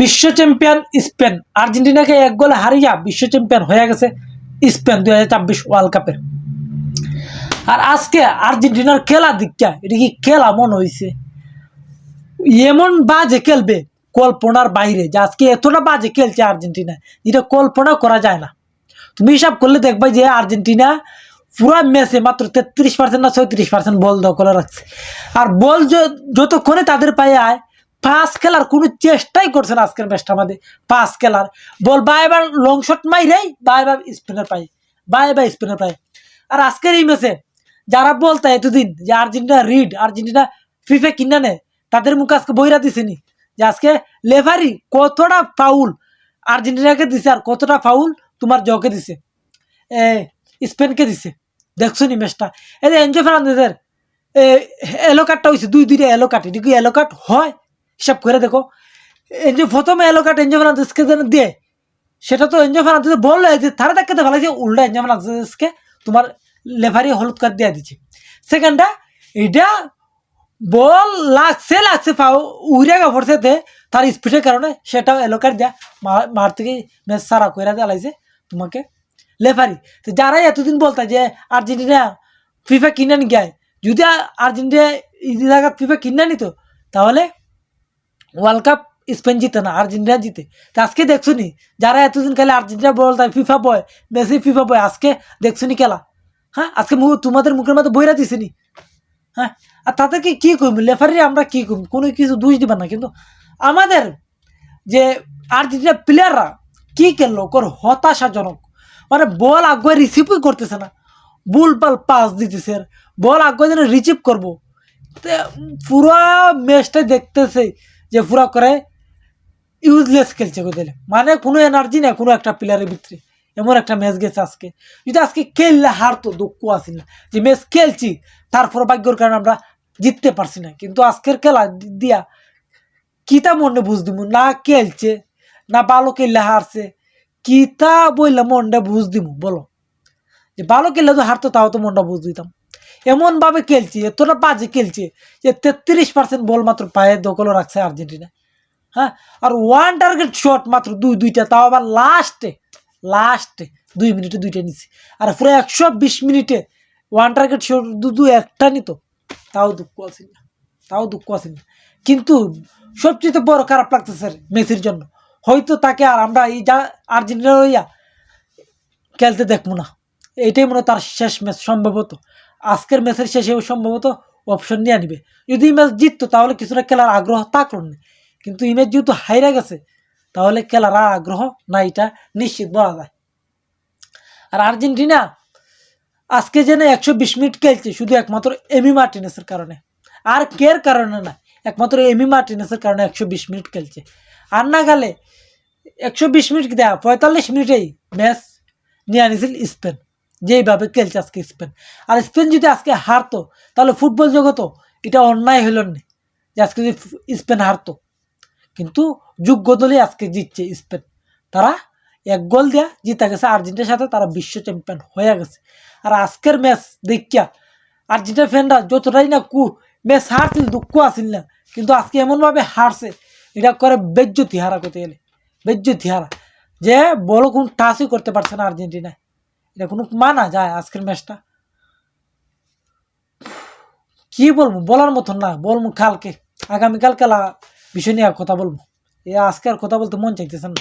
বিশ্ব champion Spain আর্জেন্টিনাকে এক গোলে হারিয়ে বিশ্ব চ্যাম্পিয়ন হয়ে গেছে স্পেন 2026 ওয়ার্ল্ড কাপের। আর আজকে আর্জেন্টিনার খেলা দিকটা এটা কি খেলা মনে হয়েছে, এমন বাজে খেলবে কল্পনার বাইরে, যে আজকে এতটা বাজে খেলছে আর্জেন্টিনা যেটা কল্পনা করা যায় না। তুমি হিসাব করলে দেখবে যে আর্জেন্টিনা পুরো ম্যাচে মাত্র 33% না 36% বল দখলে রাখছে। আর বল যতক্ষণে তাদের পায়ে আয় পাস খেলার কোনো চেষ্টাই করছে না আজকের ম্যাচটা আমাদের। পাস খেলার বল বা এবার লং শট মাইরেই বা এবার স্পিনার পাই, বা এবার স্পিনার পাই। আর আজকের এই ম্যাচে যারা বলতে এতদিন যে আর্জেন্টিনা রিড, আর্জেন্টিনা ফিফা কিনা নেয়, তাদের মুখে আজকে বইরা দিছেনি যে আজকে লেফারি কতটা ফাউল আর্জেন্টিনাকে দিছে আর কতটা ফাউল তোমার জকে দিছে, স্পেনকে দিছে। দেখছো নি ম্যাচটা? এই যে এনজো ফার্নান্দেজের এলো কার্ডটা হয়েছে, দুইটা এলো কার্ড, এটা কি এলো কার্ড হয়? হিসাব করে দেখো। এনজো প্রথমে এলো কার্ড এনজো ফার্নান্দেজকে যেন দিয়ে, সেটা তো এনজো ফার্নান্দেজ বললো যে তারা দেখতে ভালো যে উল্টা এনজো ফার্নান্দেজকে তোমার লেফারি হলুদ কার্ড দিয়ে দিচ্ছে। সেকেন্ডটা এটা বল লাগছে উড়ে পড়ছে তার স্পিডের কারণে, সেটাও এলো কার্ড দেয়া মার থেকে ম্যাচ সারা কইরা জ্বালাইছে তোমাকে লেফারি। তো যারাই এতদিন বলতা যে আর্জেন্টিনা ফিফা কিনে নি গায়, যদি আর্জেন্টিনা এই জায়গা ফিফা কিনে নিত তাহলে ওয়ার্ল্ড কাপ স্পেন জিতে না, আর্জেন্টিনা জিতে। তো আজকে দেখছো নি যারা এতদিন খেলে আর্জেন্টিনা বলতা ফিফা বয়, মেসি ফিফা বয়, আজকে দেখছো নি খেলা? হ্যাঁ, আজকে তোমাদের মুখের মধ্যে বইরা দিছে নি? হ্যাঁ, আর তাদেরকে কি করবো লেফারি, আমরা কি করবো? কোনো কিছু দোষ দিবা না। কিন্তু আমাদের যে আর্জেন্টিনা প্লেয়াররা কি খেললো ওর হতাশাজনক, মানে বল আগে রিসিভই করতেছে না, বুলপাল পাস দিতেছে, বল আগে যেন রিসিভ করবো পুরো ম্যাচটা দেখতেছে যে পুরা করে ইউজলেস খেলছে দিলে, মানে কোনো এনার্জি নেই কোনো একটা প্লেয়ারের ভিতরে। এমন একটা ম্যাচ গেছে আজকে, যদি আজকে খেললে হারতো দুঃখ আসিল না, যে ম্যাচ খেলছি তারপর ভাগ্যর কারণে আমরা জিততে পারছি না। কিন্তু আজকের খেলা দিয়া কিতা মনে বুঝ দিব, না খেলছে না ভালো খেললে হারছে, কিতা বললে মনটা বুঝ দিব বলো? যে ভালো খেললে তো হারতো তাও তো মনটা বুঝ দিতাম। এমন ভাবে খেলছে, এতটা বাজে খেলছে যে 33% বল মাত্র পায়ে দখলে রাখছে আর্জেন্টিনা। হ্যাঁ, আর ওয়ান টার্গেট শট মাত্র দুইটা, তাও আবার লাস্টে 2 মিনিটে দুইটা নিচ্ছে। আর পুরো 120 মিনিটে ওয়ান টার্গেট শট একটা নিত, তাও দুঃখ আসেন না। কিন্তু সবচেয়ে বড় খারাপ লাগতেছে মেসির জন্য। হয়তো তাকে আর আমরা এই যা আর্জেন্টিনা হইয়া খেলতে দেখবো না, এইটাই মনে তার শেষ ম্যাচ সম্ভবত। আজকের ম্যাচের শেষে সম্ভবত অপশন নিয়ে নিবে। যদি এই ম্যাচ জিততো তাহলে কিছুটা খেলার আগ্রহ থাকলো না, কিন্তু এই ম্যাচ যেহেতু হাইরা গেছে তাহলে খেলার আর আগ্রহ না, এটা নিশ্চিত বলা যায়। আর আর্জেন্টিনা আজকে যেন 120 মিনিট খেলছে শুধু একমাত্র এমি মার্টিনেসের কারণে, আর কের কারণে না, একমাত্র এমি মার্টিনেসের কারণে 120 মিনিট খেলছে। আর না গেলে 120 মিনিট দেয়া 45 মিনিটেই ম্যাচ নিয়ে আনিছিল স্পেন, যেইভাবে খেলছে আজকে স্পেন। আর স্পেন যদি আজকে হারতো তাহলে ফুটবল জগত এটা অন্যায় হইল না যে আজকে যদি স্পেন হারতো। কিন্তু যোগ্য দলই আজকে জিতছে স্পেন, তারা 1 গোল দেয়া জিতে গেছে আর্জেন্টিনার সাথে, তারা বিশ্ব চ্যাম্পিয়ন হয়ে গেছে। আর আজকের ম্যাচ দেখিয়া আর্জেন্টিনা ফ্যানরা যতটাই না ম্যাচ হারছিল দুঃখ আসিল না, কিন্তু আজকে এমনভাবে হারছে এটা করে বেজ্জতি হারা করতে গেলে, বেজ্জতি হারা, যে বড় কোন টাচই করতে পারছে না আর্জেন্টিনা। এটা কোনো মানা যায়? আজকের ম্যাচটা কি বলবো, বলার মতন না। বলবো কালকে, আগামীকাল খেলা বিষয় নিয়ে কথা বলবো, আজকে আর কথা বলতে মন চাইতেছে না।